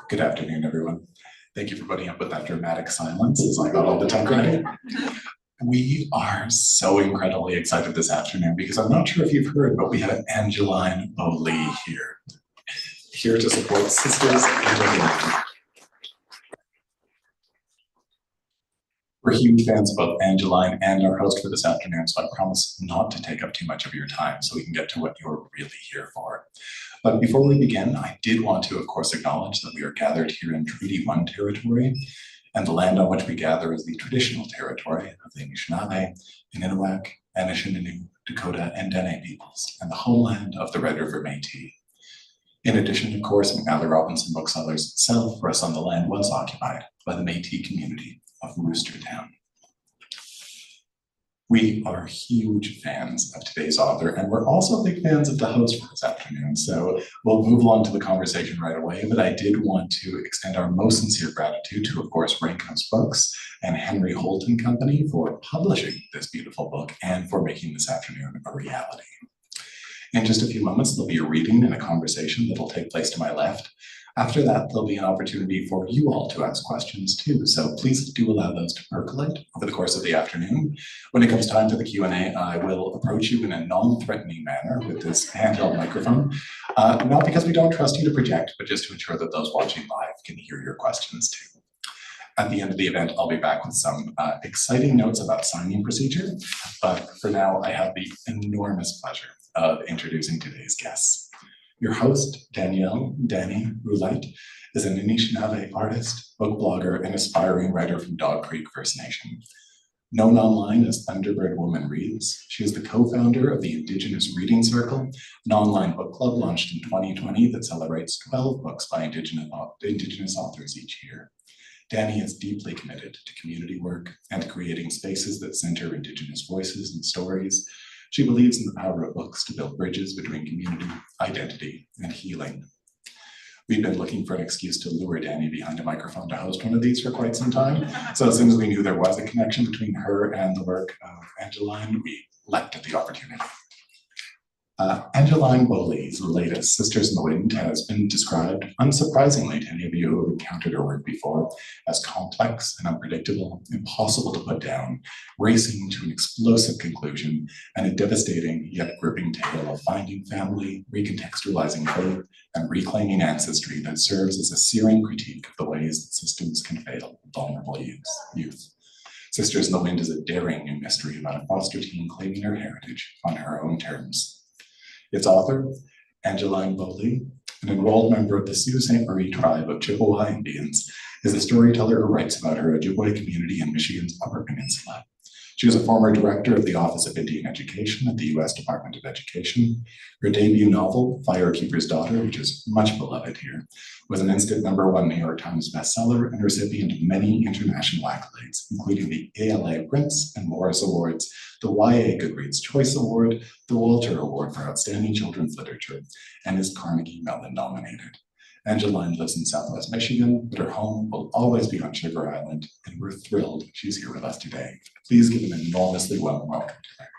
Good afternoon, everyone. Thank you for putting up with that dramatic silence as I got all the tech ready. We are so incredibly excited this afternoon because I'm not sure if you've heard, but we have Angeline Boulley here to support sisters and women. We're huge fans of both Angeline and our host for this afternoon, so I promise not to take up too much of your time so we can get to what you're really here for. But before we begin, I did want to, of course, acknowledge that we are gathered here in Treaty 1 territory, and the land on which we gather is the traditional territory of the Anishinaabe, Innuit, Anishinaabe, Dakota, and Dene peoples, and the homeland of the Red River Métis. In addition, of course, McNally Robinson Booksellers itself rests on the land once occupied by the Métis community of Roostertown. We are huge fans of today's author, and we're also big fans of the host for this afternoon, so we'll move along to the conversation right away, but I did want to extend our most sincere gratitude to, of course, Raincoast Books and Henry Holt and Company for publishing this beautiful book and for making this afternoon a reality. In just a few moments, there'll be a reading and a conversation that'll take place to my left. After that, there'll be an opportunity for you all to ask questions too, so please do allow those to percolate over the course of the afternoon. When it comes time for the Q&A, I will approach you in a non-threatening manner with this handheld microphone, not because we don't trust you to project, but just to ensure that those watching live can hear your questions too. At the end of the event, I'll be back with some exciting notes about signing procedure, but for now, I have the enormous pleasure of introducing today's guests. Your host, Danielle Roulette, is an Anishinaabe artist, book blogger, and aspiring writer from Dog Creek First Nation. Known online as Thunderbird Woman Reads, she is the co-founder of the Indigenous Reading Circle, an online book club launched in 2020 that celebrates 12 books by Indigenous authors each year. Dani is deeply committed to community work and to creating spaces that center Indigenous voices and stories. She believes in the power of books to build bridges between community, identity, and healing. We've been looking for an excuse to lure Dani behind a microphone to host one of these for quite some time. So as soon as we knew there was a connection between her and the work of Angeline, we leapt at the opportunity. Angeline Boulley's latest, Sisters in the Wind, has been described, unsurprisingly to any of you who have encountered her work before, as complex and unpredictable, impossible to put down, racing to an explosive conclusion, and a devastating yet gripping tale of finding family, recontextualizing faith, and reclaiming ancestry that serves as a searing critique of the ways that systems can fail vulnerable youth. Sisters in the Wind is a daring new mystery about a foster teen claiming her heritage on her own terms. Its author, Angeline Boulley, an enrolled member of the Sault Ste. Marie tribe of Chippewa Indians, is a storyteller who writes about her Ojibwe community in Michigan's Upper Peninsula. She was a former director of the Office of Indian Education at the U.S. Department of Education. Her debut novel, Firekeeper's Daughter, which is much beloved here, was an instant #1 New York Times bestseller and recipient of many international accolades, including the ALA Prince and Morris Awards, the YA Goodreads Choice Award, the Walter Award for Outstanding Children's Literature, and is Carnegie Mellon nominated. Angeline lives in Southwest Michigan, but her home will always be on Sugar Island, and we're thrilled she's here with us today. Please give an enormously warm welcome to her.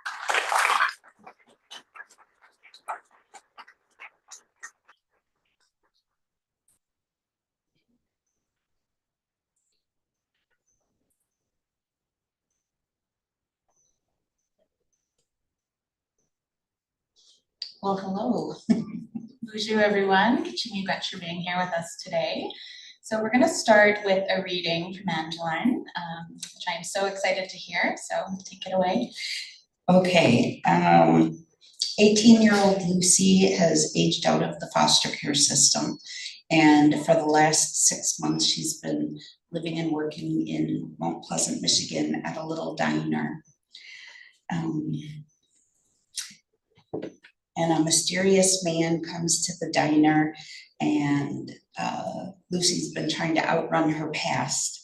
Well, hello. Bonjour, everyone. Continue for being here with us today. So we're going to start with a reading from Angeline, which I am so excited to hear. So take it away. Okay. 18-year-old Lucy has aged out of the foster care system. And for the last 6 months, she's been living and working in Mount Pleasant, Michigan at a little diner. And a mysterious man comes to the diner, and Lucy's been trying to outrun her past.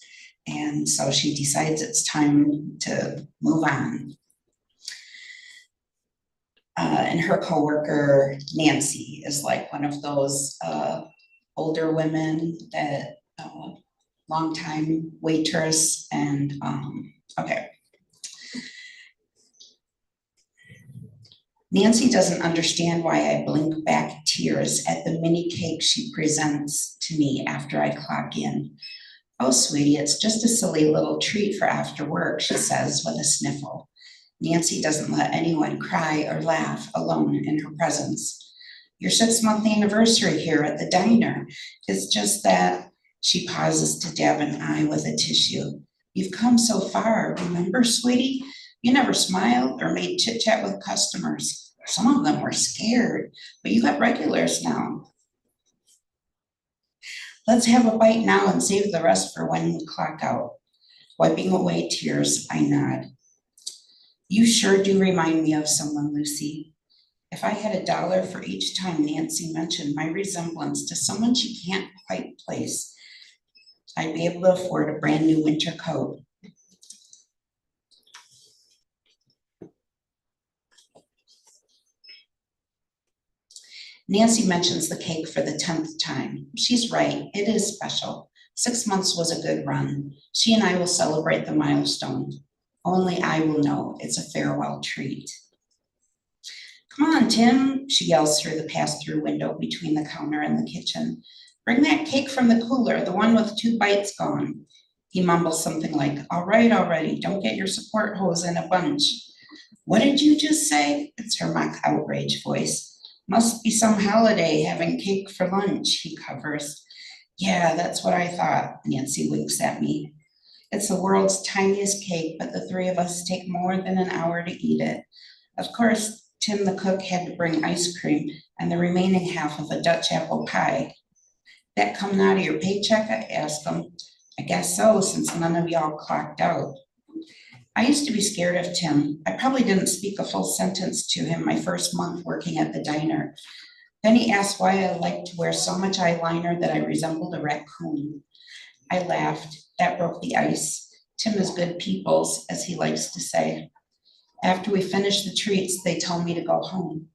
And so she decides it's time to move on. And her coworker, Nancy, is like one of those older women that longtime waitress, and okay. Nancy doesn't understand why I blink back tears at the mini cake she presents to me after I clock in. Oh, sweetie, it's just a silly little treat for after work, she says with a sniffle. Nancy doesn't let anyone cry or laugh alone in her presence. Your 6-month anniversary here at the diner is just that. She pauses to dab an eye with a tissue. You've come so far, remember, sweetie? You never smiled or made chit-chat with customers. Some of them were scared, but you got regulars now. Let's have a bite now and save the rest for when we clock out. Wiping away tears, I nod. You sure do remind me of someone, Lucy. If I had $1 for each time Nancy mentioned my resemblance to someone she can't quite place, I'd be able to afford a brand new winter coat. Nancy mentions the cake for the 10th time. She's right, it is special. 6 months was a good run. She and I will celebrate the milestone. Only I will know it's a farewell treat. Come on, Tim, she yells through the pass-through window between the counter and the kitchen. Bring that cake from the cooler, the one with 2 bites gone. He mumbles something like, all right already, don't get your support hose in a bunch. What did you just say? It's her mock outrage voice. Must be some holiday having cake for lunch, he covers. Yeah, that's what I thought, Nancy winks at me. It's the world's tiniest cake, but the 3 of us take more than an hour to eat it. Of course, Tim the cook had to bring ice cream and the remaining half of a Dutch apple pie. That coming out of your paycheck? I asked him. I guess so, since none of y'all clocked out. I used to be scared of Tim. I probably didn't speak a full sentence to him my first month working at the diner. Then he asked why I liked to wear so much eyeliner that I resembled a raccoon. I laughed. That broke the ice. Tim is good people's, as he likes to say. After we finish the treats, they tell me to go home.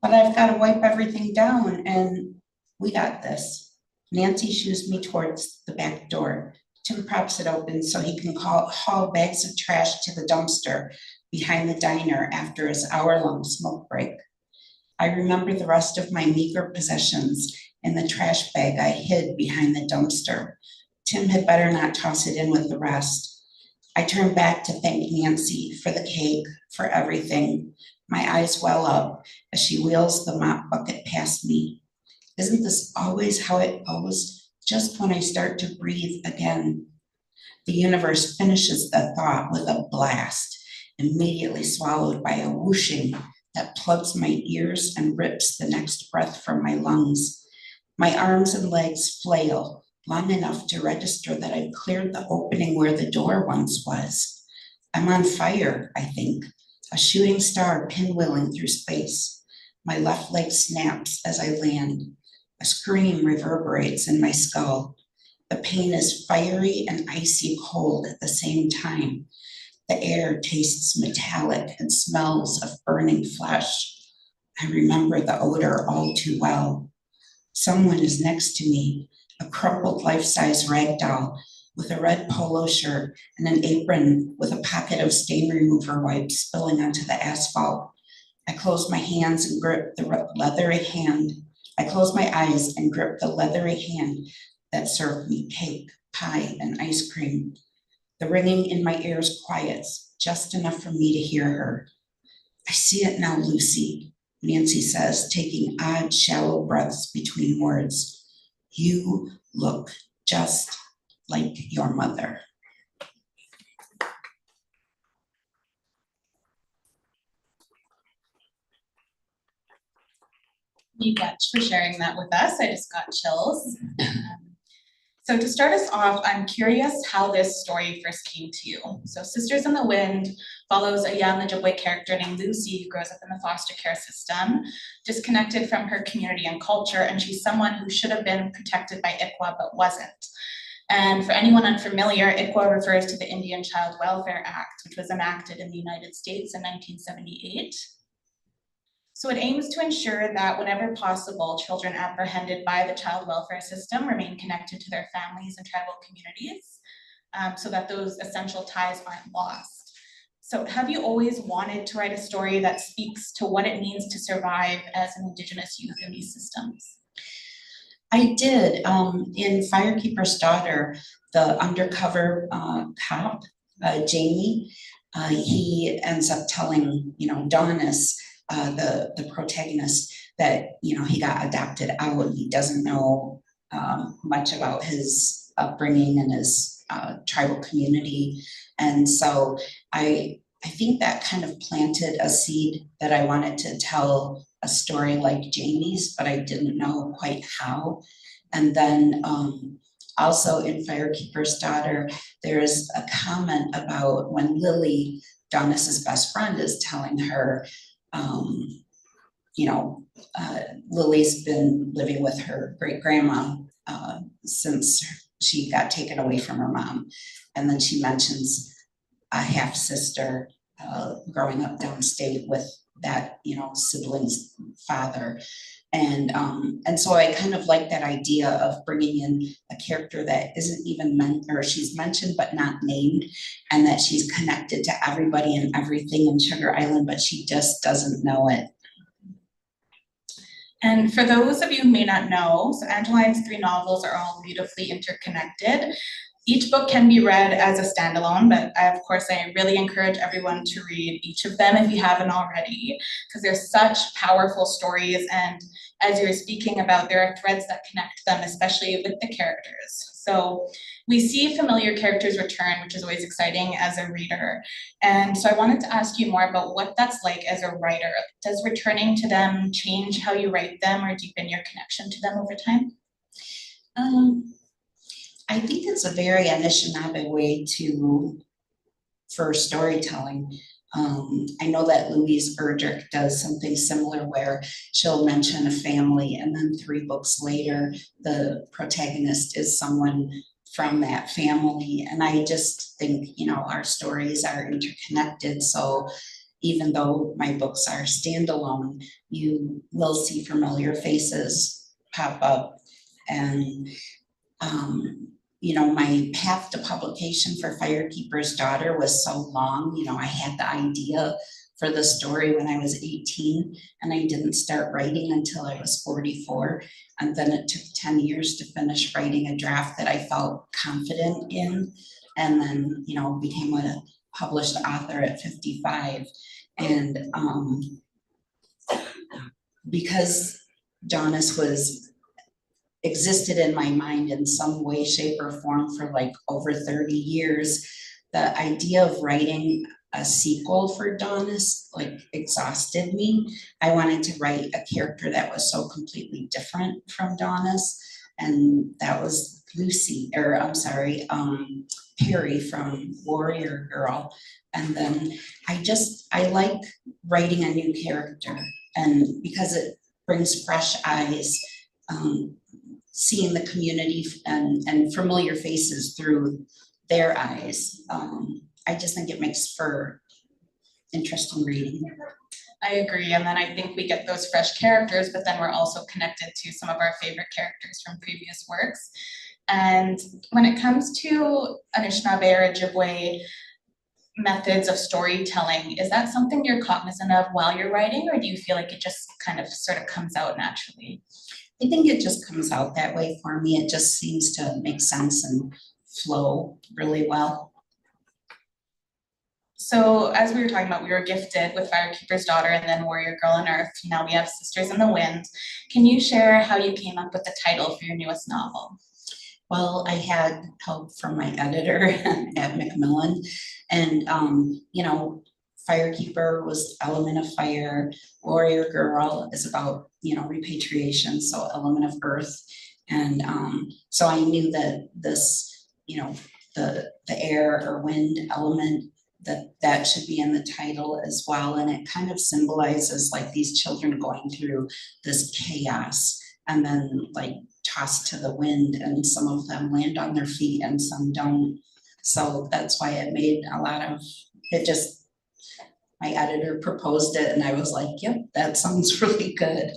But I've got to wipe everything down, and we got this. Nancy shoos me towards the back door. Tim props it open so he can haul bags of trash to the dumpster behind the diner after his hour-long smoke break. I remember the rest of my meager possessions in the trash bag I hid behind the dumpster. Tim had better not toss it in with the rest. I turn back to thank Nancy for the cake, for everything. My eyes well up as she wheels the mop bucket past me. Isn't this always how it goes? Just when I start to breathe again. The universe finishes the thought with a blast, immediately swallowed by a whooshing that plugs my ears and rips the next breath from my lungs. My arms and legs flail long enough to register that I've cleared the opening where the door once was. I'm on fire, I think, a shooting star pinwheeling through space. My left leg snaps as I land. A scream reverberates in my skull. The pain is fiery and icy cold at the same time. The air tastes metallic and smells of burning flesh. I remember the odor all too well. Someone is next to me, a crumpled life-size rag doll with a red polo shirt and an apron with a pocket of stain remover wipes spilling onto the asphalt. I close my hands and grip the leathery hand. I close my eyes and grip the leathery hand that served me cake, pie, and ice cream. The ringing in my ears quiets, just enough for me to hear her. I see it now, Lucy, Nancy says, taking odd, shallow breaths between words. You look just like your mother. Thank you much for sharing that with us. I just got chills. So to start us off, I'm curious how this story first came to you. So Sisters in the Wind follows a young Ojibwe character named Lucy who grows up in the foster care system, disconnected from her community and culture, and she's someone who should have been protected by ICWA but wasn't. And for anyone unfamiliar, ICWA refers to the Indian Child Welfare Act, which was enacted in the United States in 1978. So it aims to ensure that whenever possible, children apprehended by the child welfare system remain connected to their families and tribal communities, so that those essential ties aren't lost. So have you always wanted to write a story that speaks to what it means to survive as an Indigenous youth in these systems? I did, in Firekeeper's Daughter, the undercover cop, Jamie, he ends up telling, Donis, the protagonist, that, he got adopted out. He doesn't know much about his upbringing and his tribal community. And so I think that kind of planted a seed that I wanted to tell a story like Jamie's, but I didn't know quite how. And then also in Firekeeper's Daughter, there's a comment about when Lily, Donis's best friend, is telling her, Lily's been living with her great grandma since she got taken away from her mom. And then she mentions a half sister growing up downstate with that, sibling's father. And so I kind of like that idea of bringing in a character that isn't even or she's mentioned but not named, and that she's connected to everybody and everything in Sugar Island, but she just doesn't know it. And for those of you who may not know, so Angeline's 3 novels are all beautifully interconnected. Each book can be read as a standalone, but of course I really encourage everyone to read each of them if you haven't already, because they're such powerful stories, and as you were speaking about, there are threads that connect them, especially with the characters. So we see familiar characters return, which is always exciting as a reader. And so I wanted to ask you more about what that's like as a writer. Does returning to them change how you write them or deepen your connection to them over time? I think it's a very Anishinaabe way for storytelling. I know that Louise Erdrich does something similar where she'll mention a family, and then 3 books later, the protagonist is someone from that family. And I just think, our stories are interconnected. So even though my books are standalone, you will see familiar faces pop up. And my path to publication for Firekeeper's Daughter was so long. I had the idea for the story when I was 18, and I didn't start writing until I was 44. And then it took 10 years to finish writing a draft that I felt confident in, and then, became a published author at 55. And because Donis existed in my mind in some way, shape, or form for like over 30 years, the idea of writing a sequel for Donis exhausted me. I wanted to write a character that was so completely different from Donis, and that was Perry from Warrior Girl. And then I like writing a new character, and because it brings fresh eyes, seeing the community and familiar faces through their eyes. I just think it makes for interesting reading. I agree, and then I think we get those fresh characters, but then we're also connected to some of our favorite characters from previous works. And when it comes to Anishinaabe or Ojibwe methods of storytelling, is that something you're cognizant of while you're writing, or do you feel like it just kind of sort of comes out naturally? I think it just comes out that way for me. It just seems to make sense and flow really well. So as we were talking about, we were gifted with Firekeeper's Daughter and then Warrior Girl Unearthed. Now we have Sisters in the Wind. Can you share how you came up with the title for your newest novel? Well, I had help from my editor at Macmillan, and Firekeeper was element of fire. Warrior Girl is about, repatriation, so element of earth. And so I knew that this, the air or wind element, that should be in the title as well. And it kind of symbolizes like these children going through this chaos and then like tossed to the wind, and some of them land on their feet and some don't. So that's why it made a lot of it. Just my editor proposed it and I was like, yep, that sounds really good.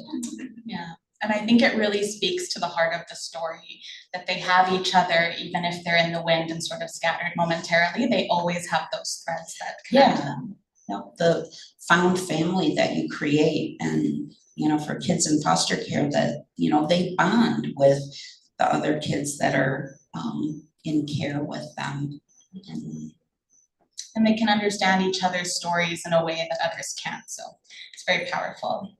Yeah, And I think it really speaks to the heart of the story that they have each other, even if they're in the wind and sort of scattered momentarily, they always have those threads that connect them. The found family that you create, and for kids in foster care, that they bond with the other kids that are in care with them. And they can understand each other's stories in a way that others can't. So it's very powerful.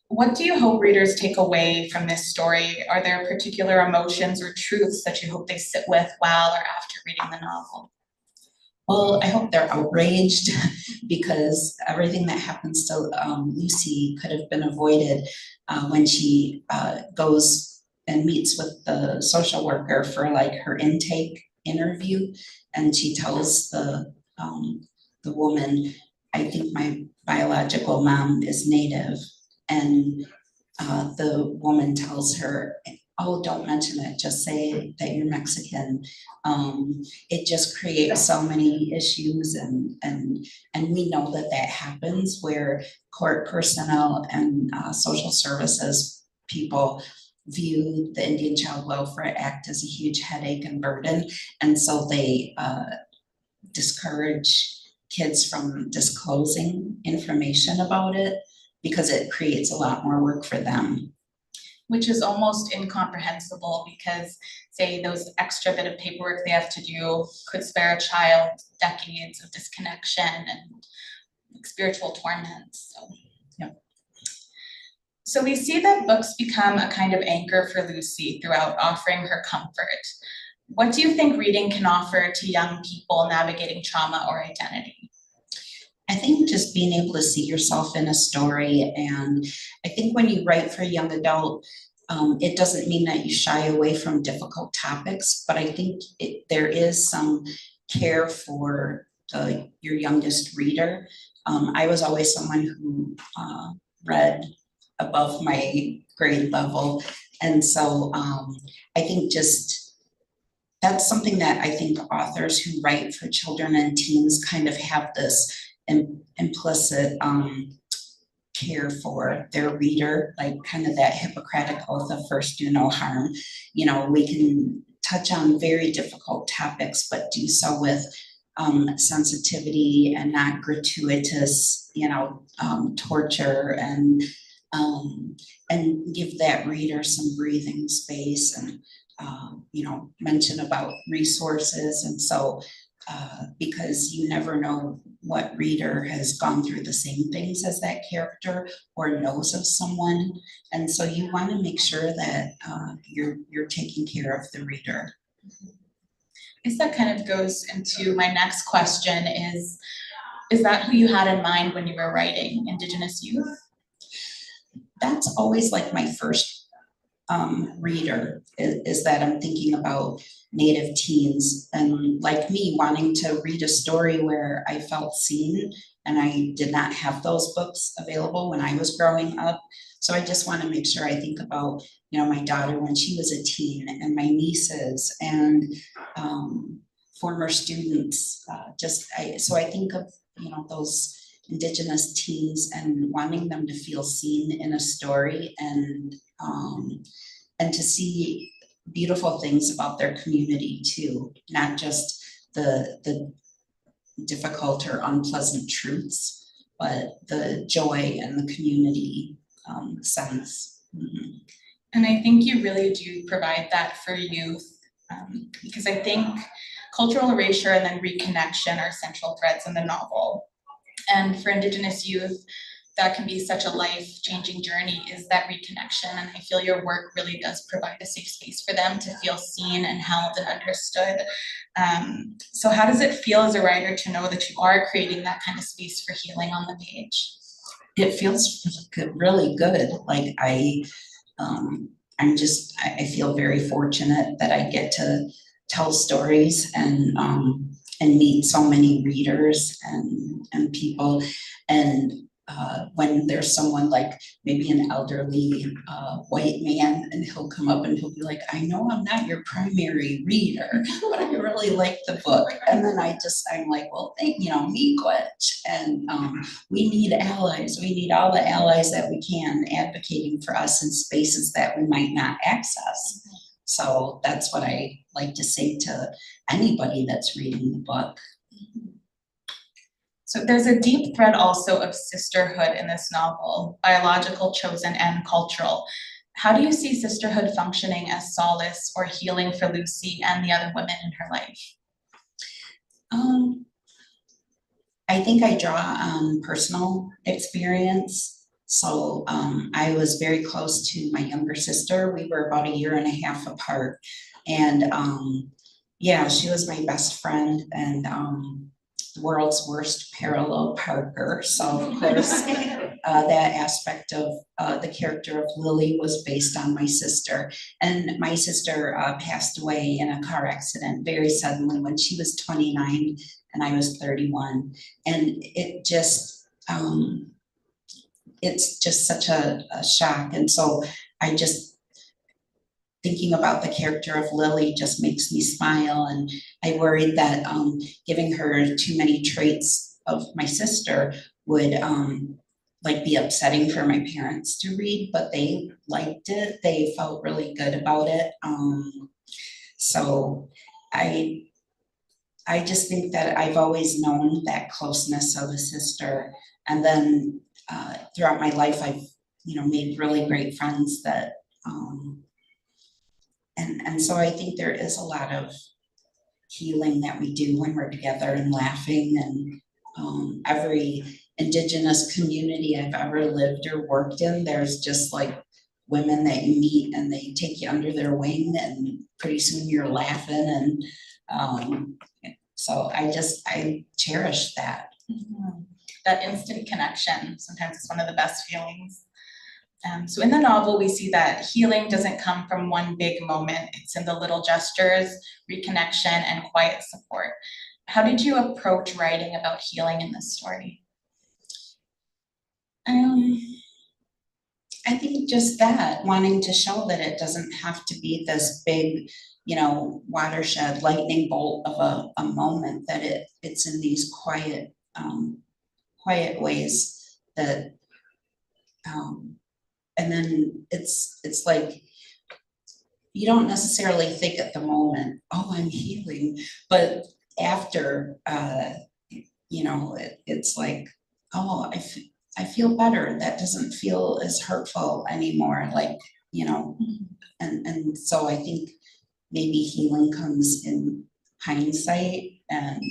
What do you hope readers take away from this story? Are there particular emotions or truths that you hope they sit with while or after reading the novel? Well, I hope they're outraged because everything that happens to Lucy could have been avoided when she goes and meets with the social worker for like her intake interview, and she tells the woman, I think my biological mom is Native, and the woman tells her, oh, don't mention it, just say that you're Mexican. It just creates so many issues, and we know that happens where court personnel and social services people view the Indian Child Welfare Act as a huge headache and burden, and so they discourage kids from disclosing information about it because it creates a lot more work for them. Which is almost incomprehensible because, say, those extra bit of paperwork they have to do could spare a child decades of disconnection and spiritual torment. So we see that books become a kind of anchor for Lucy throughout, offering her comfort. What do you think reading can offer to young people navigating trauma or identity? I think just being able to see yourself in a story, and I think when you write for a young adult, it doesn't mean that you shy away from difficult topics, but I think there is some care for your youngest reader. I was always someone who read above my grade level, and so I think just that's something that I think authors who write for children and teens kind of have this implicit care for their reader, like kind of that Hippocratic oath of first do no harm. We can touch on very difficult topics, but do so with sensitivity and not gratuitous, torture, and give that reader some breathing space, and mention about resources. And so because you never know what reader has gone through the same things as that character or knows of someone, and so you want to make sure that you're taking care of the reader. I guess that kind of goes into my next question: is that who you had in mind when you were writing Indigenous youth? That's always like my first reader, is that I'm thinking about Native teens, and like me, wanting to read a story where I felt seen, and I did not have those books available when I was growing up. So I just want to make sure I think about my daughter when she was a teen, and my nieces, and former students. So I think of those Indigenous teens and wanting them to feel seen in a story, and to see beautiful things about their community too, not just the difficult or unpleasant truths, but the joy and the community sense. Mm-hmm. And I think you really do provide that for youth, because I think cultural erasure and then reconnection are central threads in the novel. And for Indigenous youth, that can be such a life-changing journey, is that reconnection. And I feel your work really does provide a safe space for them to feel seen and held and understood. So how does it feel as a writer to know that you are creating that kind of space for healing on the page? It feels really good. Like I feel very fortunate that I get to tell stories and meet so many readers and people. And when there's someone like maybe an elderly white man, and he'll come up and he'll be like, I know I'm not your primary reader, but I really like the book. And then I'm like, well, miigwech. And we need allies. We need all the allies that we can advocating for us in spaces that we might not access. So that's what I like to say to anybody that's reading the book. So there's a deep thread also of sisterhood in this novel, biological, chosen, and cultural. How do you see sisterhood functioning as solace or healing for Lucy and the other women in her life? I think I draw on personal experience. So I was very close to my younger sister. We were about 1.5 years apart. And yeah, she was my best friend and the world's worst parallel parker. So of course, that aspect of the character of Lily was based on my sister. And my sister passed away in a car accident very suddenly when she was 29 and I was 31. And it just, it's just such a shock. And so I just, thinking about the character of Lily just makes me smile. And I worried that giving her too many traits of my sister would like be upsetting for my parents to read, but they liked it. They felt really good about it. So I just think that I've always known that closeness of a sister. And then throughout my life, I've, made really great friends that, and so I think there is a lot of healing that we do when we're together and laughing. And every Indigenous community I've ever lived or worked in, there's just like women that you meet and they take you under their wing and pretty soon you're laughing. And so I cherish that. Mm-hmm. That instant connection, sometimes it's one of the best feelings. So in the novel, we see that healing doesn't come from one big moment. It's in the little gestures, reconnection, and quiet support. How did you approach writing about healing in this story? I think just that, wanting to show that it doesn't have to be this big, watershed lightning bolt of a moment, that it's in these quiet ways that, and then it's like, you don't necessarily think at the moment, oh, I'm healing, but after, it's like, oh, I feel better. That doesn't feel as hurtful anymore. Like, and so I think maybe healing comes in hindsight and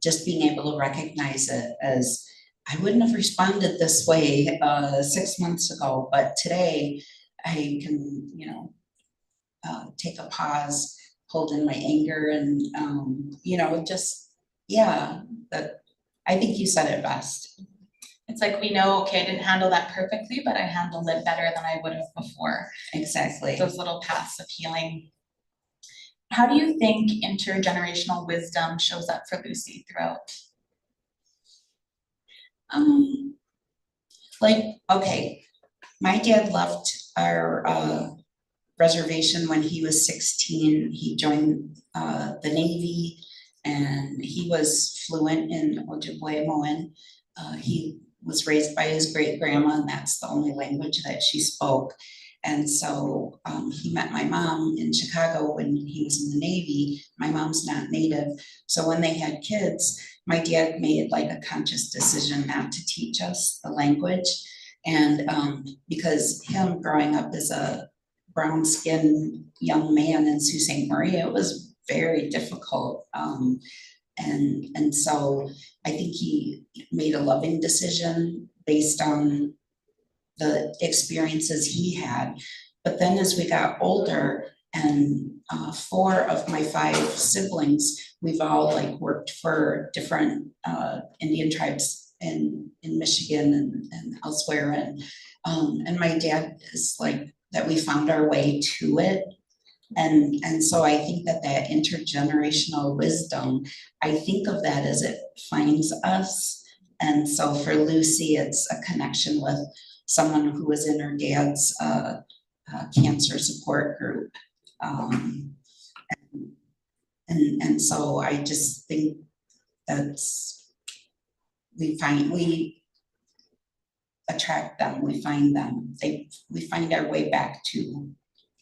just being able to recognize it as, I wouldn't have responded this way 6 months ago, but today I can, take a pause, hold in my anger, and that I think you said it best. It's like we know, okay, I didn't handle that perfectly, but I handled it better than I would have before. Exactly. Those little paths of healing. How do you think intergenerational wisdom shows up for Lucy throughout? Okay, my dad left our reservation when he was 16. He joined the Navy and he was fluent in Ojibwe. He was raised by his great grandma, and that's the only language that she spoke. And so he met my mom in Chicago when he was in the Navy. My mom's not Native. So when they had kids, my dad made like a conscious decision not to teach us the language. And because him growing up as a brown-skinned young man in Sault Ste. Marie, it was very difficult. And so I think he made a loving decision based on the experiences he had. But then as we got older, and 4 of my 5 siblings, we've all like worked for different Indian tribes in Michigan and elsewhere. And my dad is like that we found our way to it. And so I think that intergenerational wisdom, I think of that as it finds us And so for Lucy, it's a connection with someone who was in her dad's cancer support group. And so I just think that's, we attract them, we find them, we find our way back to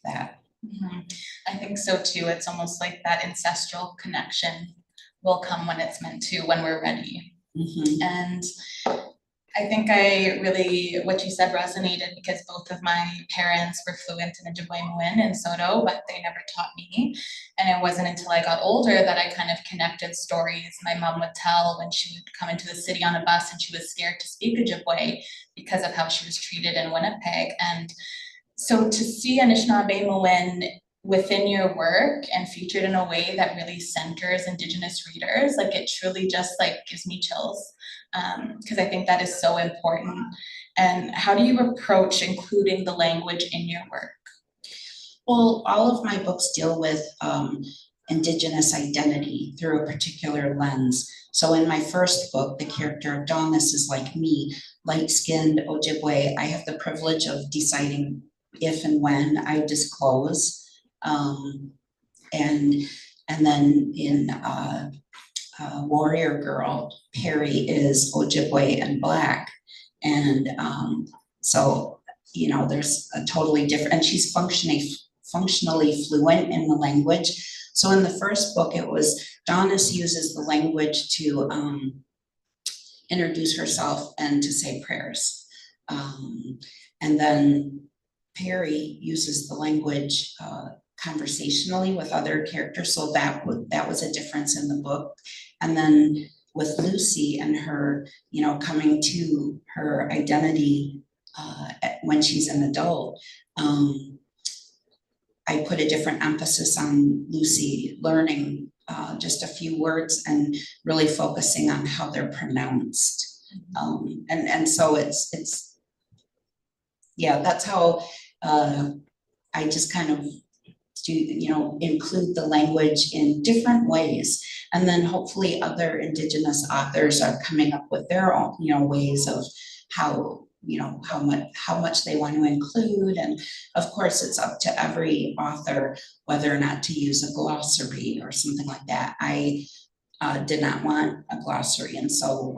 that. Mm-hmm. I think so too. It's almost like that ancestral connection will come when it's meant to, when we're ready. Mm-hmm. And I think what you said resonated, because both of my parents were fluent in Ojibwe Moin and Soto, but they never taught me. And it wasn't until I got older that I kind of connected stories my mom would tell when she would come into the city on a bus and she was scared to speak Ojibwe because of how she was treated in Winnipeg. And so to see Anishinaabe Moin within your work and featured in a way that really centers Indigenous readers, like it truly just like gives me chills, because I think that is so important. And how do you approach including the language in your work? Well, all of my books deal with Indigenous identity through a particular lens. So in my first book, the character of Donis is like me, light-skinned Ojibwe. I have the privilege of deciding if and when I disclose. And then in Warrior Girl, Perry is Ojibwe and Black. And so, you know, there's a totally different, and she's functionally fluent in the language. So in the first book, it was Donis uses the language to introduce herself and to say prayers. And then Perry uses the language conversationally with other characters, so that was a difference in the book. And then with Lucy and her, you know, coming to her identity when she's an adult, I put a different emphasis on Lucy learning just a few words and really focusing on how they're pronounced. And so it's yeah, that's how I just kind of do, you know, include the language in different ways. And then hopefully other Indigenous authors are coming up with their own, you know, ways of how, you know, how much they want to include. And of course, it's up to every author whether or not to use a glossary or something like that. I did not want a glossary. And so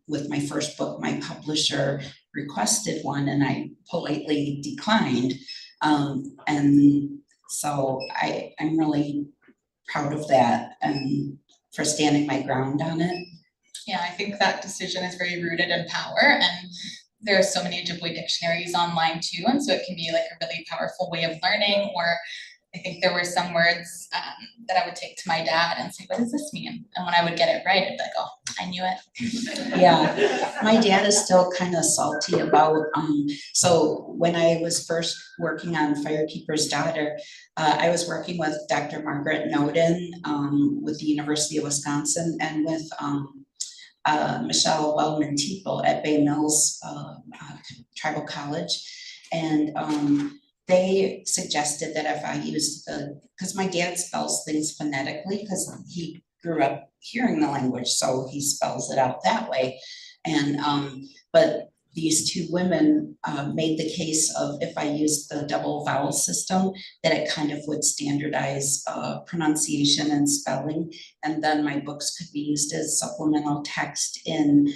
with my first book, my publisher requested one and I politely declined. And so I'm really proud of that and for standing my ground on it. Yeah, I think that decision is very rooted in power, and there are so many Ojibwe dictionaries online too, and so it can be like a really powerful way of learning. Or I think there were some words that I would take to my dad and say, what does this mean? And when I would get it right, I'd be like, oh, I knew it. Yeah, my dad is still kind of salty about, so when I was first working on Firekeeper's Daughter, I was working with Dr. Margaret Noden with the University of Wisconsin and with Michelle Wellman-Teeple at Bay Mills Tribal College. And they suggested that if I used because my dad spells things phonetically because he grew up hearing the language, so he spells it out that way. And but these two women made the case of if I used the double vowel system, that it kind of would standardize pronunciation and spelling, and then my books could be used as supplemental text in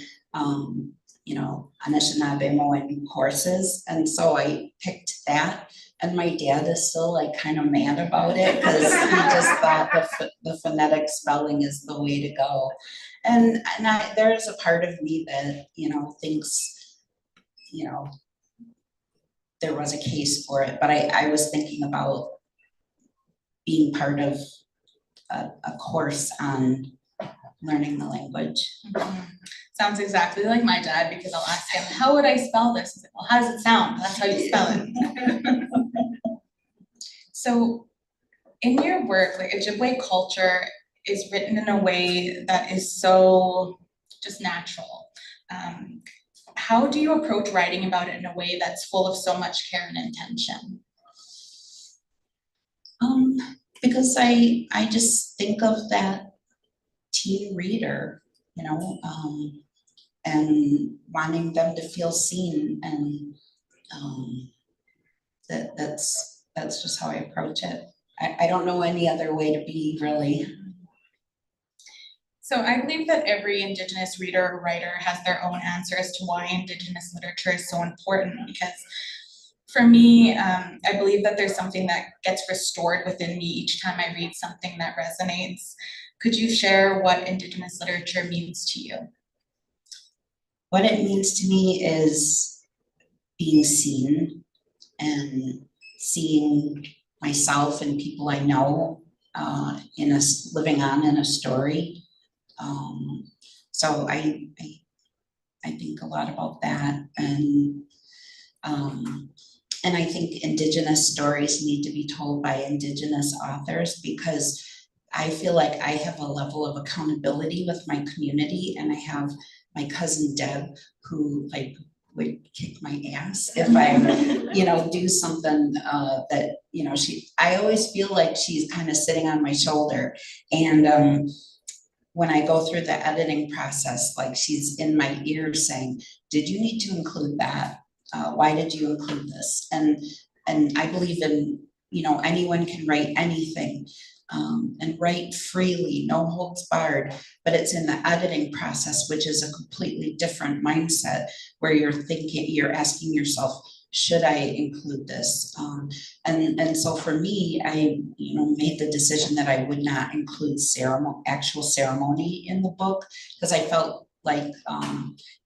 you know, Anishinaabe Moin courses. And so I picked that. And my dad is still like kind of mad about it because he just thought the phonetic spelling is the way to go. And there's a part of me that, you know, thinks, you know, there was a case for it, but I was thinking about being part of a course on learning the language. Mm-hmm. Sounds exactly like my dad, because I'll ask him, how would I spell this? He's like, well, how does it sound? That's how you spell it. So in your work, like Ojibwe culture is written in a way that is so just natural. How do you approach writing about it in a way that's full of so much care and intention? Because I just think of that teen reader, you know, and wanting them to feel seen, and that's just how I approach it. I don't know any other way to be, really. So I believe that every Indigenous reader or writer has their own answer as to why Indigenous literature is so important, because for me, I believe that there's something that gets restored within me each time I read something that resonates. Could you share what Indigenous literature means to you? What it means to me is being seen and seeing myself and people I know living on in a story. So I think a lot about that, and I think Indigenous stories need to be told by Indigenous authors, because I feel like I have a level of accountability with my community, and I have my cousin Deb, who like would kick my ass if I, do something that, I always feel like she's kind of sitting on my shoulder. And when I go through the editing process, like she's in my ear saying, did you need to include that? Why did you include this? And I believe in, anyone can write anything, and write freely, no holds barred, but it's in the editing process, which is a completely different mindset, where you're asking yourself, should I include this? And so for me, I made the decision that I would not include actual ceremony in the book, because I felt like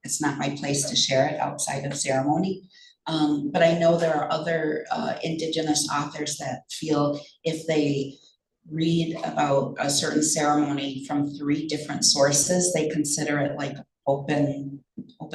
it's not my place to share it outside of ceremony. But I know there are other Indigenous authors that feel if they read about a certain ceremony from 3 different sources, they consider it like open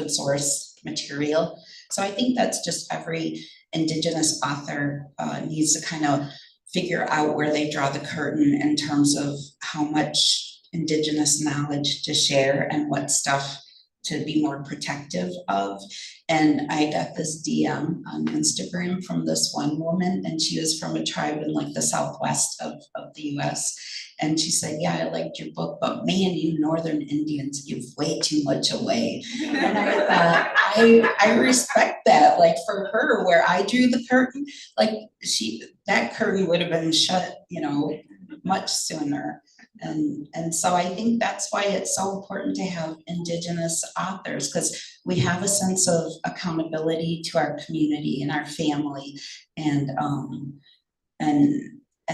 source material. So I think that's just every Indigenous author needs to kind of figure out where they draw the curtain in terms of how much Indigenous knowledge to share and what stuff to be more protective of. And I got this DM on Instagram from this one woman, and she was from a tribe in like the southwest of the US. And she said, yeah, I liked your book, but man, you Northern Indians give way too much away. And I thought, I respect that. Like for her, where I drew the curtain, like that curtain would have been shut, much sooner. And so I think that's why it's so important to have Indigenous authors, because we have a sense of accountability to our community and our family, and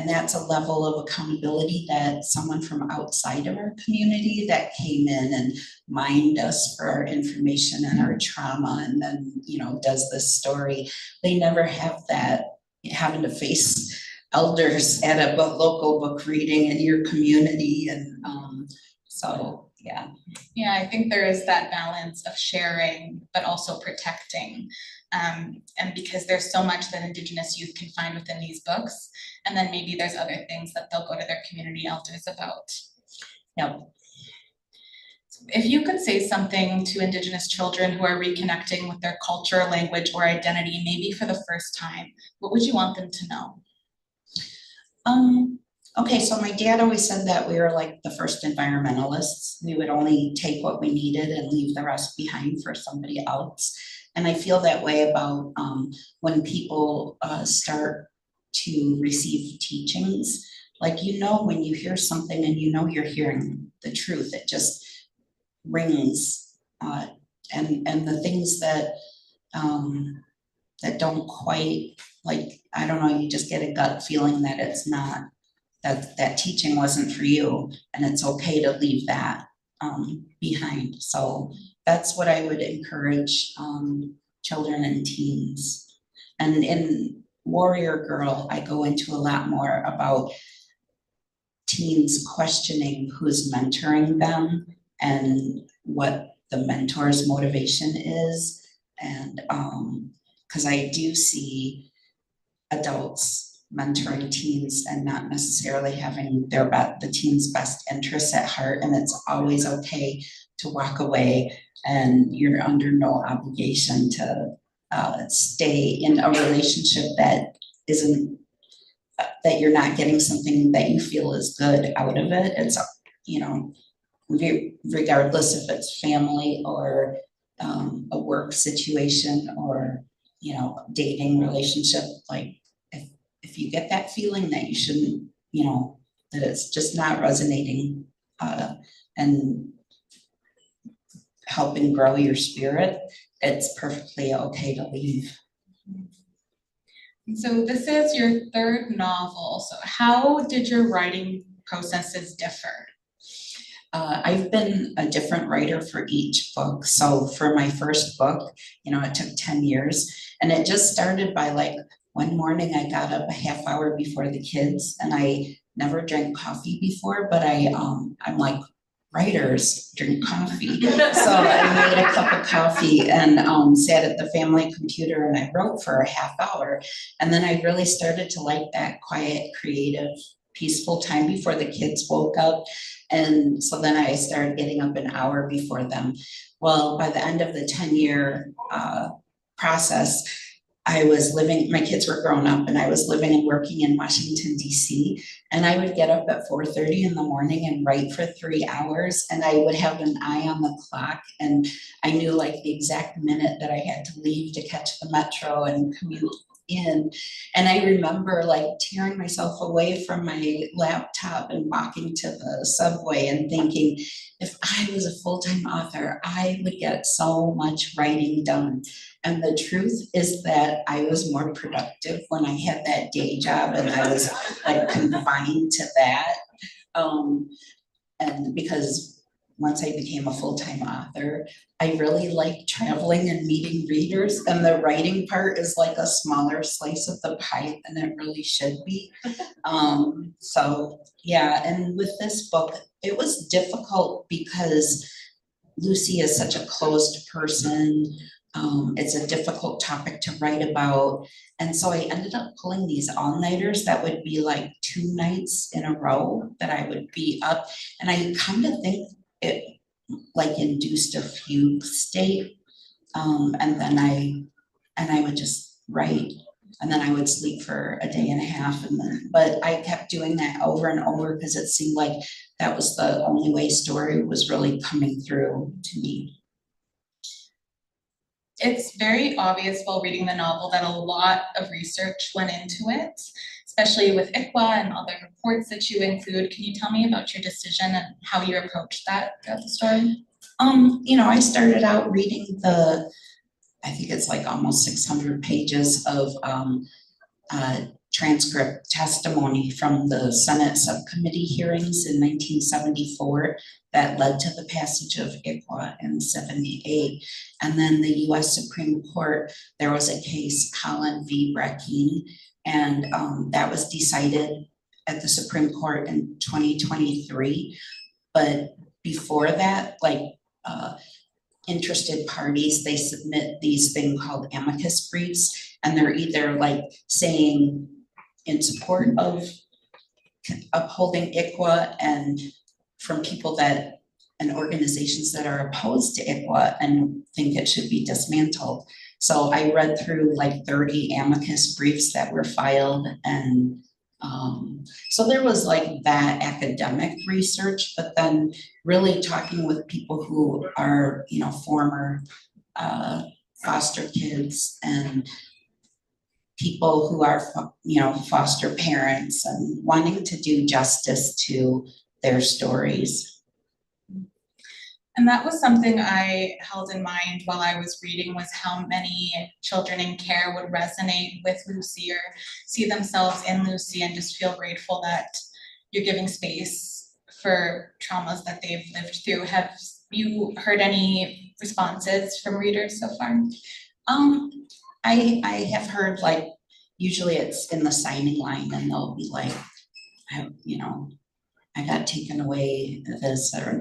that's a level of accountability that someone from outside of our community that came in and mined us for our information and our trauma, and then does this story. They never have that, having to face elders at a local book reading in your community, and so yeah. Yeah, I think there is that balance of sharing but also protecting, and because there's so much that Indigenous youth can find within these books, and then maybe there's other things that they'll go to their community elders about. Yep. If you could say something to Indigenous children who are reconnecting with their culture, language, or identity, maybe for the first time, what would you want them to know? Okay, so my dad always said that we were like the first environmentalists. We would only take what we needed and leave the rest behind for somebody else. And I feel that way about when people start to receive teachings. Like, when you hear something and you're hearing the truth, it just rings. And the things that don't quite, like, I don't know, you just get a gut feeling that it's not, that teaching wasn't for you, and it's okay to leave that behind. So that's what I would encourage children and teens. And in Warrior Girl, I go into a lot more about teens questioning who's mentoring them and what the mentor's motivation is. And because I do see adults mentoring teens and not necessarily having the teen's best interests at heart, and it's always okay to walk away, and you're under no obligation to stay in a relationship that isn't, that you're not getting something that you feel is good out of it. It's regardless if it's family or a work situation or, you know, dating relationship, like if you get that feeling that you shouldn't, you know, that it's just not resonating and helping grow your spirit, it's perfectly okay to leave. So this is your third novel. So how did your writing processes differ? I've been a different writer for each book. So for my first book, you know, it took 10 years, and it just started by like one morning I got up a half hour before the kids, and I never drank coffee before, but I'm like, writers drink coffee. So I made a cup of coffee and sat at the family computer and I wrote for a half hour. And then I really started to like that quiet, creative, peaceful time before the kids woke up. And so then I started getting up an hour before them. Well, by the end of the 10-year process, I was living, my kids were grown up and I was living and working in Washington, DC. And I would get up at 4:30 in the morning and write for 3 hours. And I would have an eye on the clock. And I knew like the exact minute that I had to leave to catch the metro and commute in. And I remember like tearing myself away from my laptop and walking to the subway and thinking, if I was a full-time author, I would get so much writing done. And the truth is that I was more productive when I had that day job and I was like confined to that. And because once I became a full-time author, I really like traveling and meeting readers, and the writing part is like a smaller slice of the pie than it really should be. So yeah, and with this book, it was difficult because Lucy is such a closed person. It's a difficult topic to write about. And so I ended up pulling these all-nighters that would be like 2 nights in a row that I would be up. And I kind of think it like induced a fugue state. And then I would just write, and then I would sleep for a day and a half. And then, but I kept doing that over and over because it seemed like that was the only way story was really coming through to me. It's very obvious while reading the novel that a lot of research went into it, especially with ICWA and other reports that you include. Can you tell me about your decision and how you approached that throughout the story? You know, I started out reading I think it's like almost 600 pages of transcript testimony from the Senate subcommittee hearings in 1974 that led to the passage of ICWA in 78. And then the US Supreme Court, there was a case, Holland v. Brackeen, and that was decided at the Supreme Court in 2023. But before that, like interested parties, they submit these things called amicus briefs, and they're either like saying in support of upholding ICWA and from people that and organizations that are opposed to ICWA and think it should be dismantled. So I read through like 30 amicus briefs that were filed, and so there was like that academic research, but then really talking with people who are, you know, former foster kids and people who are, you know, foster parents and wanting to do justice to their stories. And that was something I held in mind while I was reading, was how many children in care would resonate with Lucy or see themselves in Lucy and just feel grateful that you're giving space for traumas that they've lived through. Have you heard any responses from readers so far? I have heard, like, usually it's in the signing line and they'll be like, you know, I got taken away this, or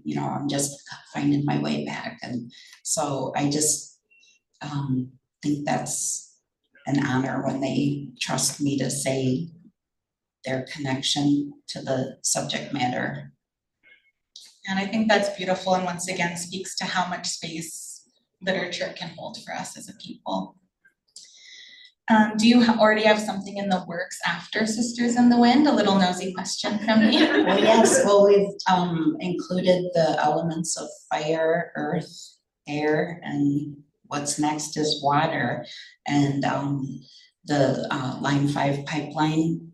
you know, I'm just finding my way back. And so I just think that's an honor when they trust me to say their connection to the subject matter. And I think that's beautiful, and once again speaks to how much space literature can hold for us as a people. Do you already have something in the works after Sisters in the Wind? A little nosy question from me. Well, yes, well, we've included the elements of fire, earth, air, and what's next is water. And the Line 5 pipeline,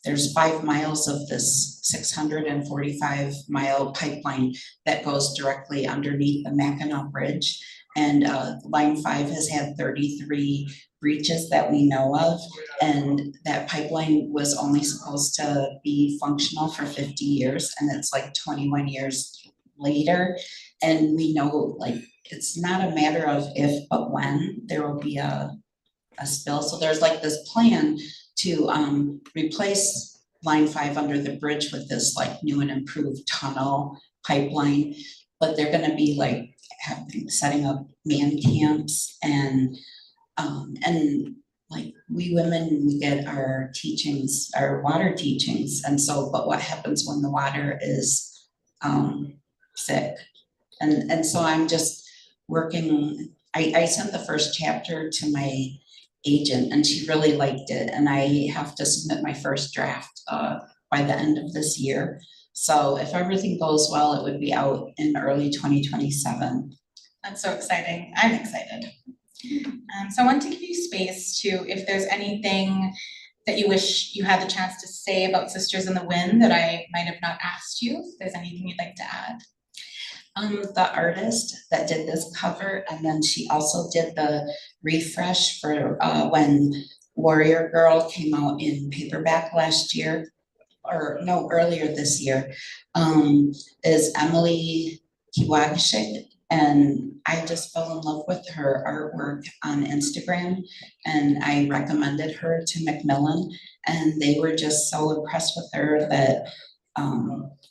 there's 5 miles of this 645-mile pipeline that goes directly underneath the Mackinac Bridge. And Line 5 has had 33 breaches that we know of, and that pipeline was only supposed to be functional for 50 years, and it's like 21 years later. And we know, like, it's not a matter of if, but when there will be a spill. So there's like this plan to replace Line 5 under the bridge with this like new and improved tunnel pipeline, but they're gonna be like setting up man camps and like we women, we get our teachings, our water teachings, and so, but what happens when the water is sick? And so I'm just working, I sent the first chapter to my agent and she really liked it, and I have to submit my first draft by the end of this year. So if everything goes well, it would be out in early 2027. That's so exciting. I'm excited. So I want to give you space to, if there's anything that you wish you had the chance to say about Sisters in the Wind that I might have not asked you, if there's anything you'd like to add. The artist that did this cover, and then she also did the refresh for when Warrior Girl came out in paperback last year, or no, earlier this year, is Emily Kiwagashik. And I just fell in love with her artwork on Instagram, and I recommended her to Macmillan, and they were just so impressed with her that,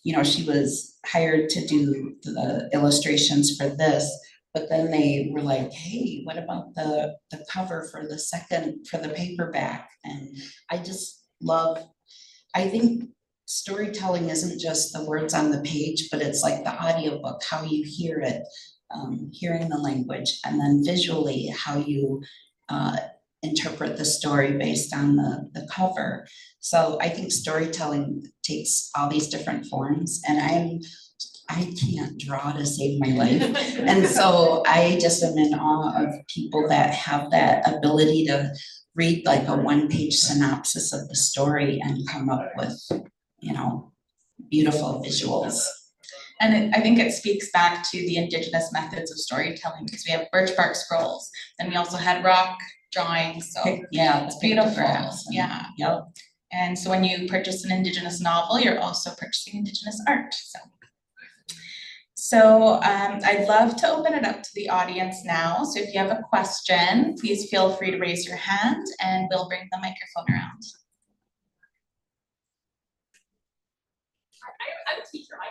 you know, she was hired to do the illustrations for this, but then they were like, hey, what about the cover for the paperback? And I just love, I think storytelling isn't just the words on the page, but it's like the audiobook, how you hear it, hearing the language, and then visually how you interpret the story based on the cover. So I think storytelling takes all these different forms, and I can't draw to save my life. And so I just am in awe of people that have that ability to read like a one-page synopsis of the story and come up with, you know, beautiful visuals. And I think it speaks back to the Indigenous methods of storytelling, because we have birch bark scrolls, then we also had rock drawings, so Yeah, it's beautiful, pictographs and- yeah. Yep. And so when you purchase an Indigenous novel, you're also purchasing Indigenous art, So I'd love to open it up to the audience now. So if you have a question, please feel free to raise your hand and we'll bring the microphone around. I'm a teacher, I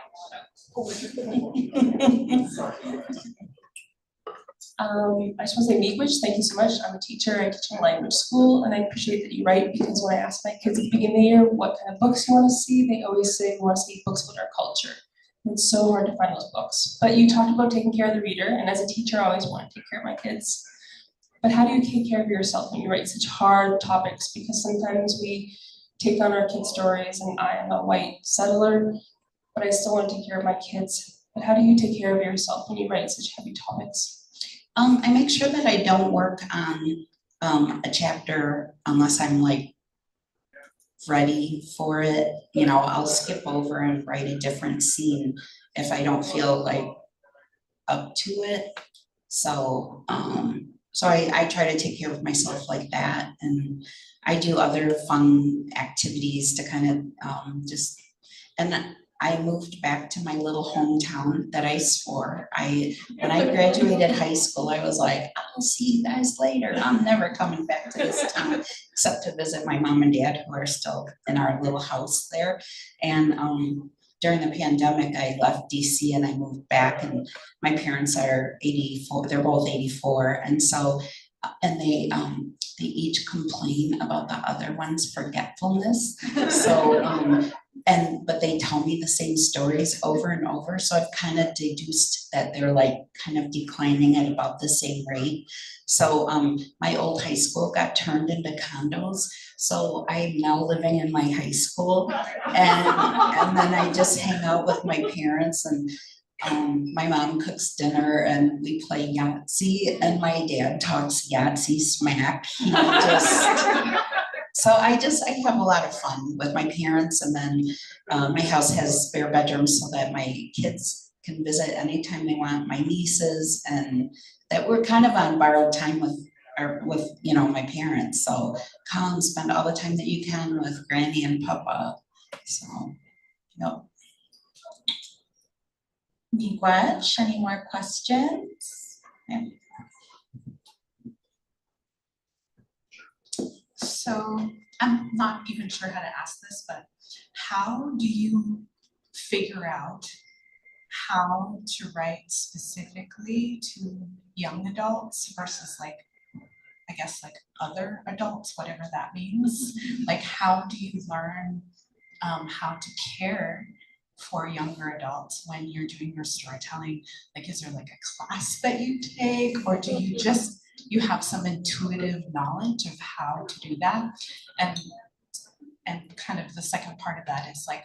just want to say, Miigwech, thank you so much. I'm a teacher, I teach in a language school, and I appreciate that you write, because when I ask my kids at the beginning of the year what kind of books you want to see, they always say we want to see books about our culture. And it's so hard to find those books. But you talked about taking care of the reader, and as a teacher, I always want to take care of my kids. But how do you take care of yourself when you write such hard topics? Because sometimes we take on our kids' stories, and I am a white settler, but I still want to take care of my kids. But how do you take care of yourself when you write such heavy topics? I make sure that I don't work on a chapter unless I'm like ready for it. You know, I'll skip over and write a different scene if I don't feel like up to it. So I try to take care of myself like that, and I do other fun activities to kind of just, and I moved back to my little hometown that I swore. When I graduated high school, I was like, I'll see you guys later. I'm never coming back to this town except to visit my mom and dad, who are still in our little house there. And during the pandemic, I left DC and I moved back, and my parents are 84, they're both 84. And so, and they each complain about the other one's forgetfulness. So, but they tell me the same stories over and over. So I've kind of deduced that they're like kind of declining at about the same rate. So my old high school got turned into condos. So I'm now living in my high school, and then I just hang out with my parents, and my mom cooks dinner and we play Yahtzee, and my dad talks Yahtzee smack. He just so I have a lot of fun with my parents, and then my house has spare bedrooms so that my kids can visit anytime they want, my nieces, and that we're kind of on borrowed time with my parents. So come and spend all the time that you can with Granny and Papa. So, yep. Miigwech, any more questions? Yeah. So I'm not even sure how to ask this, but how do you figure out how to write specifically to young adults versus like, I guess like other adults, whatever that means? Like, how do you learn how to care for younger adults when you're doing your storytelling? Like, is there like a class that you take, or do you just, you have some intuitive knowledge of how to do that? And kind of the second part of that is like,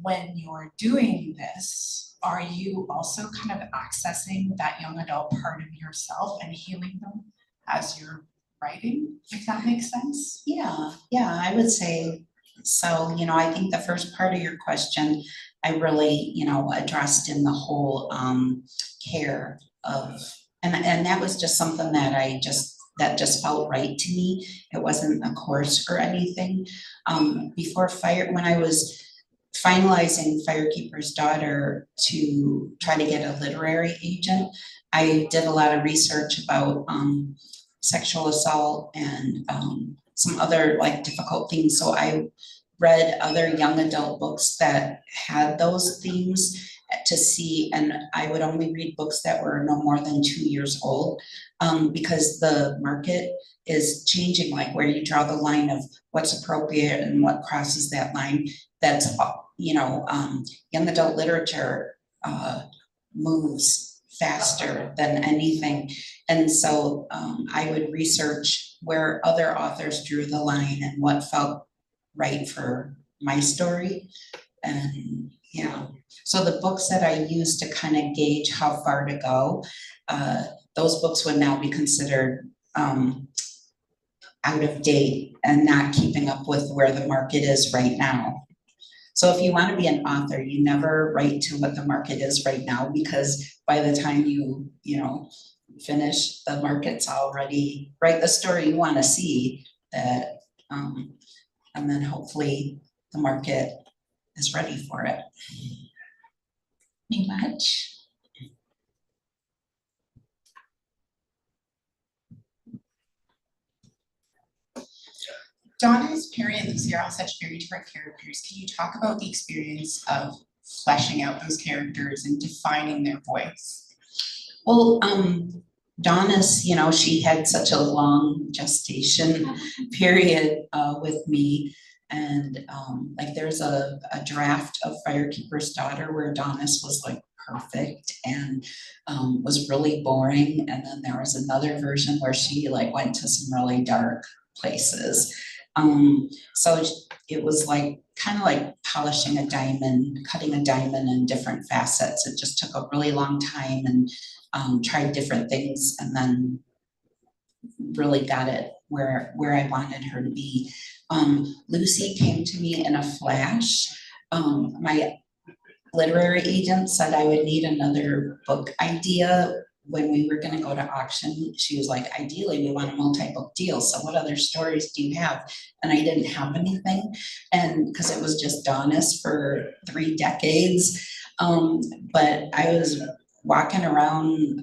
when you're doing this, are you also kind of accessing that young adult part of yourself and healing them as you're writing, if that makes sense? Yeah, I would say so. I think the first part of your question, I really, addressed in the whole care of, and that was just something that just felt right to me. It wasn't a course or anything. When I was finalizing Firekeeper's Daughter to try to get a literary agent, I did a lot of research about sexual assault and some other like difficult themes. So I read other young adult books that had those themes to see, and I would only read books that were no more than 2 years old, because the market is changing, like where you draw the line of what's appropriate and what crosses that line. That's, young adult literature moves faster than anything. And so I would research where other authors drew the line and what felt right for my story. And yeah, so the books that I use to kind of gauge how far to go, those books would now be considered out of date and not keeping up with where the market is right now. So if you want to be an author, you never write to what the market is right now, because by the time you finish, the market's already, write the story you want to see, that and then hopefully the market is ready for it. Miigwech. Donna's Perry and Lucy are all such very different characters. Can you talk about the experience of fleshing out those characters and defining their voice? Well, Donna's, she had such a long gestation period with me. And like there's a draft of Firekeeper's Daughter where Donna's was like perfect and was really boring. And then there was another version where she like went to some really dark places. So it was like kind of like polishing a diamond, cutting a diamond in different facets. It just took a really long time, and tried different things, and then really got it where I wanted her to be. Lucy came to me in a flash. My literary agent said I would need another book idea when we were going to go to auction. She was like, ideally, we want a multi-book deal. So what other stories do you have? And I didn't have anything. And because it was just Donna's for 3 decades. But I was walking around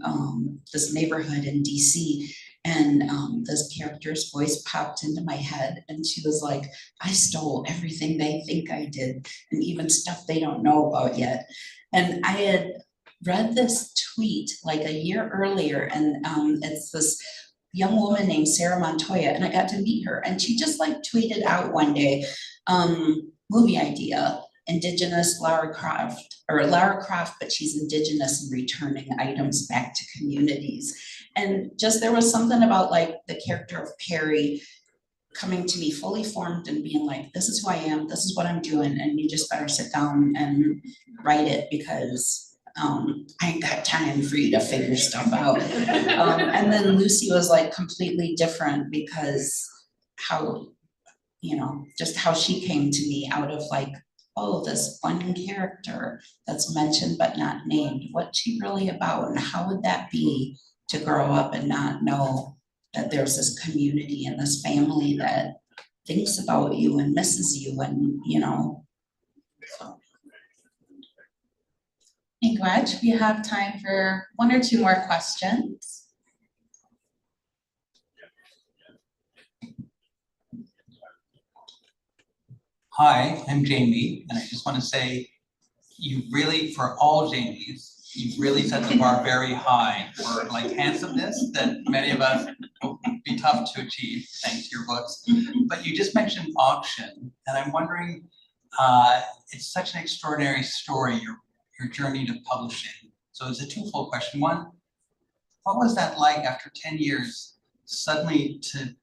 this neighborhood in DC, and this character's voice popped into my head, and she was like, I stole everything they think I did, and even stuff they don't know about yet. And I had read this tweet like a year earlier, and it's this young woman named Sarah Montoya, and I got to meet her, and she just like tweeted out one day, movie idea, Indigenous Lara Croft, but she's Indigenous and returning items back to communities. And just there was something about like the character of Perry coming to me fully formed and being like, this is who I am, this is what I'm doing, and you just better sit down and write it because I ain't got time for you to figure stuff out. And then Lucy was like completely different because how, just how she came to me out of like, oh, this one character that's mentioned but not named, what's she really about, and how would that be to grow up and not know that there's this community and this family that thinks about you and misses you, and so. Thank you much. We have time for one or two more questions. Hi, I'm Jamie, and I just want to say you really, for all Jamies, you really set the bar very high for like handsomeness that many of us will be tough to achieve thanks to your books. But you just mentioned auction, and I'm wondering, it's such an extraordinary story, your journey to publishing. So it's a twofold question. One, what was that like after 10 years, suddenly to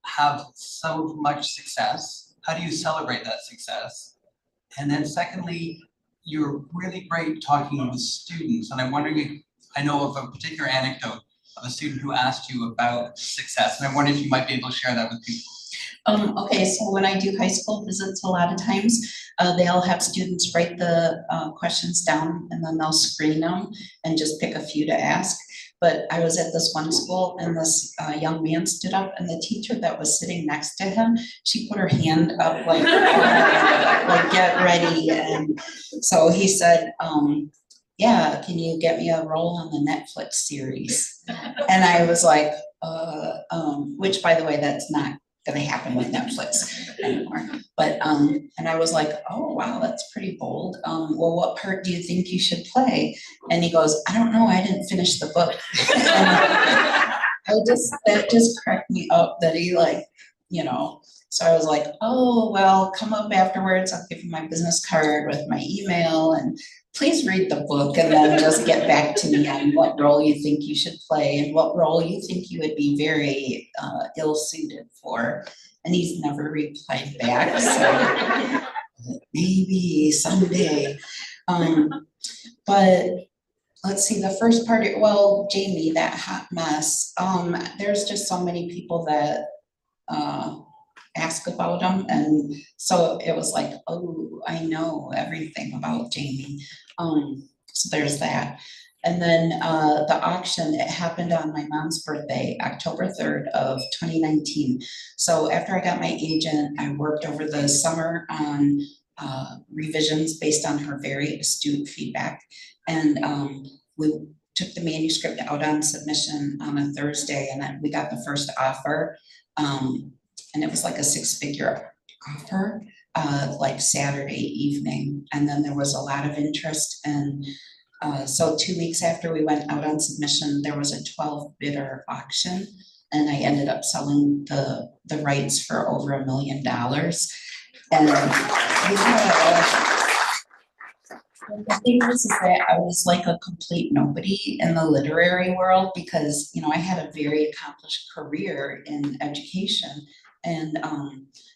have so much success? How do you celebrate that success? And then secondly, you're really great talking with students, and I'm wondering if, I know of a particular anecdote of a student who asked you about success, and I'm wondering if you might be able to share that with people. Okay, so when I do high school visits, a lot of times, they'll have students write the questions down and then they'll screen them and just pick a few to ask. But I was at this one school and this young man stood up, and the teacher that was sitting next to him, she put her hand up like, like get ready. And so he said, yeah, can you get me a role on the Netflix series? And I was like, which by the way, that's not gonna happen with Netflix anymore. But, and I was like, oh, wow, that's pretty bold. Well, what part do you think you should play? And he goes, I don't know, I didn't finish the book. That just cracked me up that he like, so I was like, oh, well, come up afterwards, I'll give you my business card with my email, and please read the book and then just get back to me on what role you think you should play and what role you think you would be very ill-suited for. And he's never replied back, so maybe someday. But let's see, the first part, well, Jamie, that hot mess, there's just so many people that ask about them, and so it was like, oh, I know everything about Jamie. So there's that. And then the auction, it happened on my mom's birthday, October 3rd of 2019. So after I got my agent, I worked over the summer on revisions based on her very astute feedback. And we took the manuscript out on submission on a Thursday, and then we got the first offer. And it was like a 6-figure offer, like Saturday evening. And then there was a lot of interest. And so 2 weeks after we went out on submission, there was a 12-bidder auction. And I ended up selling the rights for over $1 million. And the thing is that I was like a complete nobody in the literary world because, I had a very accomplished career in education. And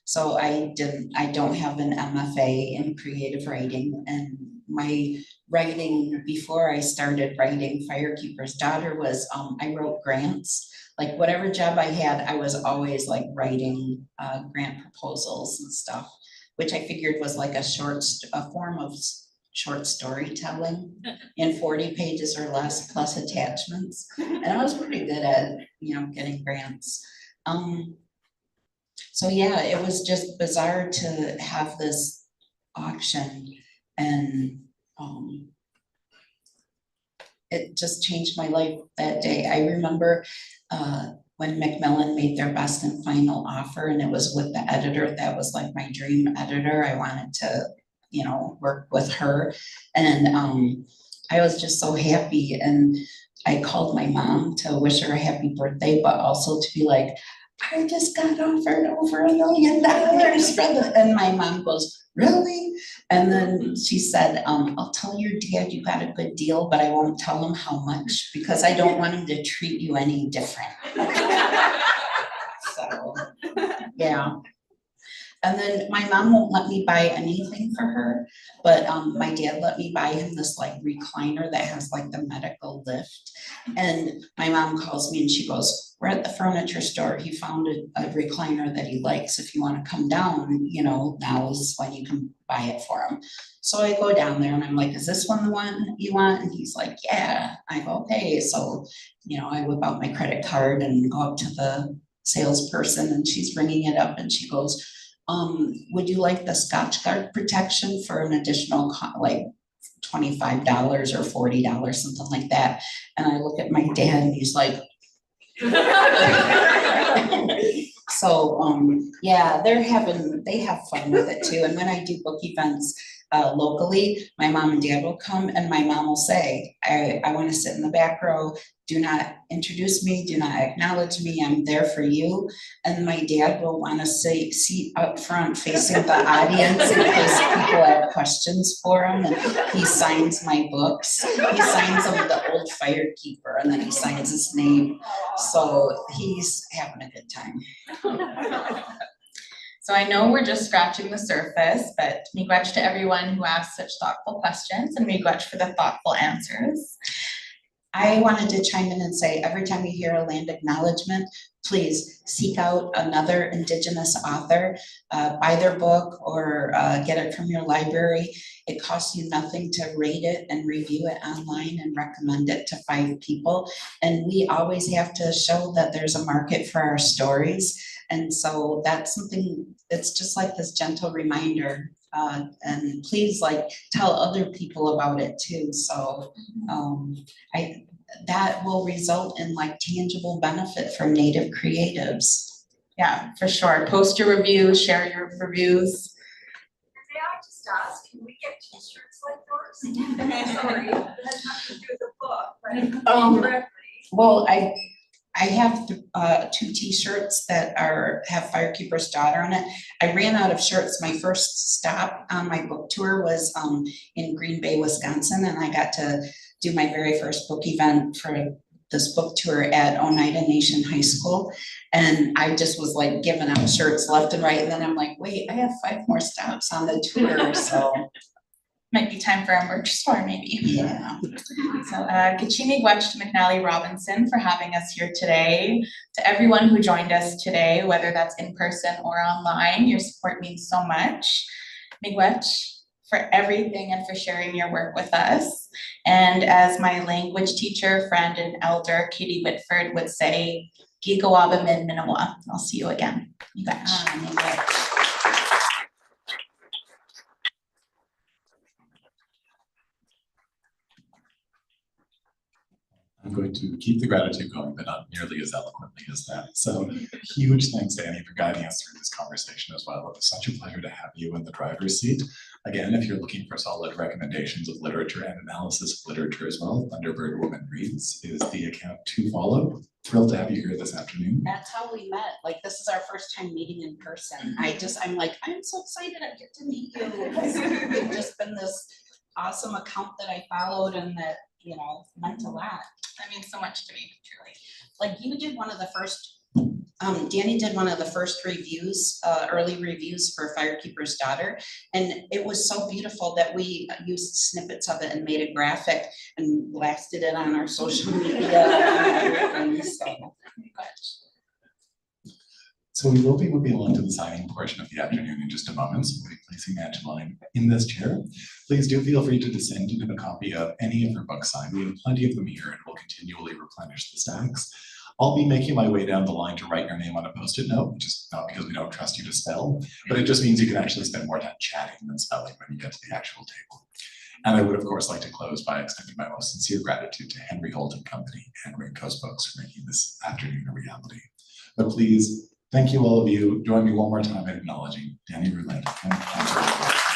so I don't have an MFA in creative writing, and my writing before I started writing Firekeeper's Daughter was, I wrote grants. Like whatever job I had, I was always like writing grant proposals and stuff, which I figured was like a form of short storytelling in 40 pages or less plus attachments. And I was pretty good at, getting grants. So yeah, it was just bizarre to have this auction, and it just changed my life that day. I remember when Macmillan made their best and final offer, and it was with the editor that was like my dream editor. I wanted to, work with her, and I was just so happy. And I called my mom to wish her a happy birthday, but also to be like, I just got offered over $1 million for the, and my mom goes, really? And then she said, I'll tell your dad you got a good deal, but I won't tell him how much because I don't want him to treat you any different. So, yeah. And then my mom won't let me buy anything for her, but my dad let me buy him this like recliner that has like the medical lift. And my mom calls me and she goes, we're at the furniture store. He found a recliner that he likes. If you want to come down, you know, now is when you can buy it for him. So I go down there and I'm like, is this one the one you want? And he's like, yeah. I go, okay. So, you know, I whip out my credit card and go up to the salesperson and she's ringing it up and she goes, would you like the Scotch Guard protection for an additional like $25 or $40, something like that? And I look at my dad and he's like, so yeah, they have fun with it too. And when I do book events locally, my mom and dad will come and my mom will say, I want to sit in the back row. Do not introduce me, do not acknowledge me, I'm there for you. And my dad will want to seat up front facing the audience in case people have questions for him. And he signs my books. He signs them with the old Firekeeper and then he signs his name. So he's having a good time. So I know we're just scratching the surface, but miigwech to everyone who asked such thoughtful questions and miigwech for the thoughtful answers. I wanted to chime in and say, every time you hear a land acknowledgement, please seek out another Indigenous author, buy their book or get it from your library. It costs you nothing to rate it and review it online and recommend it to 5 people. And we always have to show that there's a market for our stories. And so that's something that's just like this gentle reminder. And please like tell other people about it too. So that will result in like tangible benefit from Native creatives. Yeah, for sure. Post your reviews, share your reviews. May I just ask, can we get t-shirts like those? Sorry, it has nothing to do with the book, but directly. Well, I have 2 t-shirts that have Firekeeper's daughter on it. I ran out of shirts. My first stop on my book tour was in Green Bay, Wisconsin, and I got to do my very first book event for this book tour at Oneida Nation High School. And I just was like giving out shirts left and right. And then I'm like, wait, I have 5 more stops on the tour. So might be time for a merch store maybe. Yeah. So Kachimi Gwech to McNally Robinson for having us here today. To everyone who joined us today, whether that's in person or online, your support means so much. Miigwech for everything and for sharing your work with us. And as my language teacher, friend, and elder, Katie Whitford would say, Gigawabamin min Minawa. I'll see you again. Miigwech. I'm going to keep the gratitude going, but not nearly as eloquently as that. So huge thanks to Annie for guiding us through this conversation as well. It was such a pleasure to have you in the driver's seat. Again, if you're looking for solid recommendations of literature and analysis of literature as well, Thunderbird Woman Reads is the account to follow. Thrilled to have you here this afternoon. That's how we met. Like, this is our first time meeting in person. I'm like, I'm so excited I get to meet you. It's just been this awesome account that I followed and that, you know, meant a lot. That means so much to me, truly. Like you did one of the first, Danny did one of the first reviews, early reviews for Firekeeper's Daughter. And it was so beautiful that we used snippets of it and made a graphic and blasted it on our social media and everything, so. So we will be moving on to the signing portion of the afternoon in just a moment. So we'll be placing Angeline in this chair. Please do feel free to descend and have a copy of any of her books signed. We have plenty of them here and we'll continually replenish the stacks. I'll be making my way down the line to write your name on a Post-it note, which is not because we don't trust you to spell, but it just means you can actually spend more time chatting than spelling when you get to the actual table. And I would, of course, like to close by extending my most sincere gratitude to Henry Holt and Company and Raincoast Books for making this afternoon a reality. But please, thank you all of you. Join me one more time in acknowledging Danielle Roulette and Angeline Boulley.